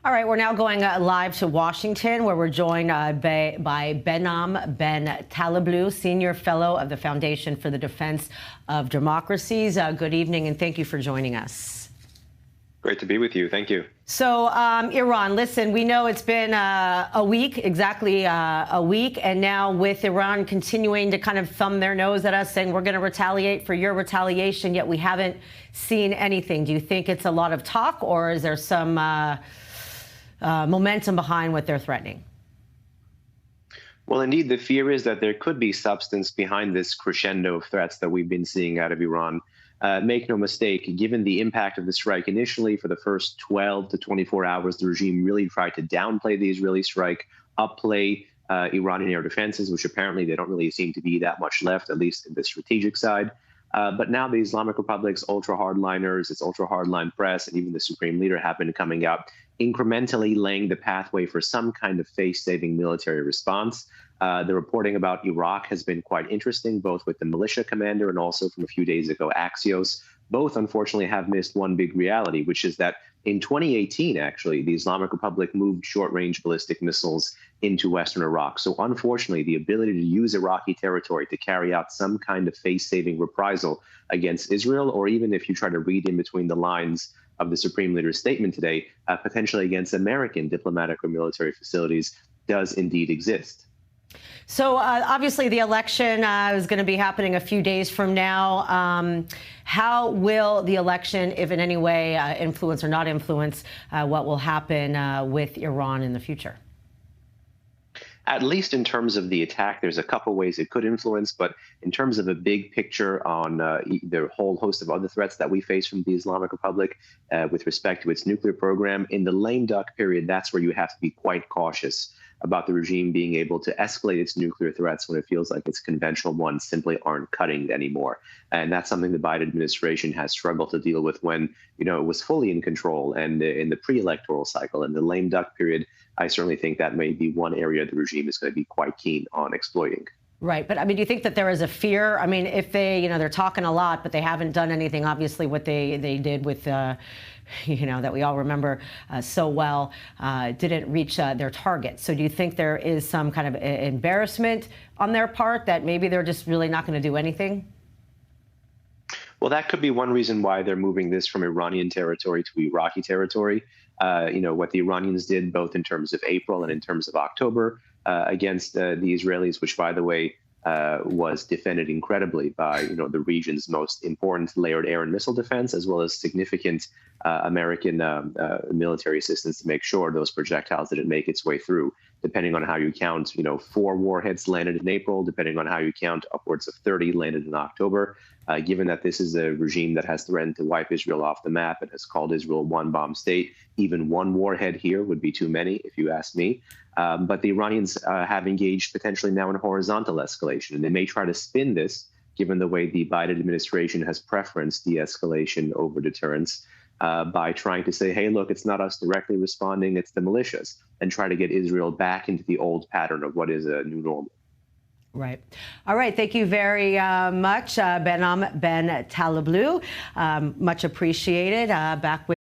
All right, we're now going live to Washington, where we're joined by Behnam Ben David, Senior Fellow of the Foundation for the Defense of Democracies. Good evening, and thank you for joining us. Great to be with you. Thank you. So, Iran, listen, we know it's been a week, exactly a week, and now with Iran continuing to kind of thumb their nose at us, saying we're going to retaliate for your retaliation, yet we haven't seen anything. Do you think it's a lot of talk, or is there some momentum behind what they're threatening? Well, indeed, the fear is that there could be substance behind this crescendo of threats that we've been seeing out of Iran. Make no mistake, given the impact of the strike initially, for the first 12 to 24 hours, the regime really tried to downplay the Israeli strike, upplay Iranian air defenses, which apparently they don't really seem to be that much left, at least in the strategic side. But now the Islamic Republic's ultra-hardliners, its ultra-hardline press, and even the supreme leader have been coming out, incrementally laying the pathway for some kind of face-saving military response. The reporting about Iraq has been quite interesting, both with the militia commander and also from a few days ago, Axios. Both, unfortunately, have missed one big reality, which is that in 2018, actually, the Islamic Republic moved short-range ballistic missiles into western Iraq. So unfortunately, the ability to use Iraqi territory to carry out some kind of face-saving reprisal against Israel, or even if you try to read in between the lines of the Supreme Leader's statement today, potentially against American diplomatic or military facilities, does indeed exist. So obviously the election is going to be happening a few days from now. How will the election, if in any way influence or not influence, what will happen with Iran in the future? At least in terms of the attack, there's a couple ways it could influence, but in terms of a big picture on the whole host of other threats that we face from the Islamic Republic with respect to its nuclear program, in the lame duck period, that's where you have to be quite cautious about the regime being able to escalate its nuclear threats when it feels like its conventional ones simply aren't cutting anymore. And that's something the Biden administration has struggled to deal with when, it was fully in control and in the pre-electoral cycle. In the lame duck period, I certainly think that may be one area the regime is going to be quite keen on exploiting. Right. But I mean, do you think that there is a fear? I mean, if they, they're talking a lot, but they haven't done anything, obviously, what they did with, that we all remember so well, didn't reach their target. So do you think there is some kind of embarrassment on their part that maybe they're just really not going to do anything? Well, that could be one reason why they're moving this from Iranian territory to Iraqi territory. What the Iranians did both in terms of April and in terms of October against the Israelis, which, by the way, was defended incredibly by, the region's most important layered air and missile defense, as well as significant American military assistance to make sure those projectiles didn't make its way through. Depending on how you count, 4 warheads landed in April. Depending on how you count, upwards of 30 landed in October. Given that this is a regime that has threatened to wipe Israel off the map and has called Israel one bomb state, even one warhead here would be too many, if you ask me. But the Iranians have engaged potentially now in horizontal escalation, and they may try to spin this, given the way the Biden administration has preferenced de-escalation over deterrence, by trying to say, hey, look, it's not us directly responding, it's the militias, and try to get Israel back into the old pattern of what is a new normal. Right. All right. Thank you very much, Behnam Ben David. Much appreciated. Back with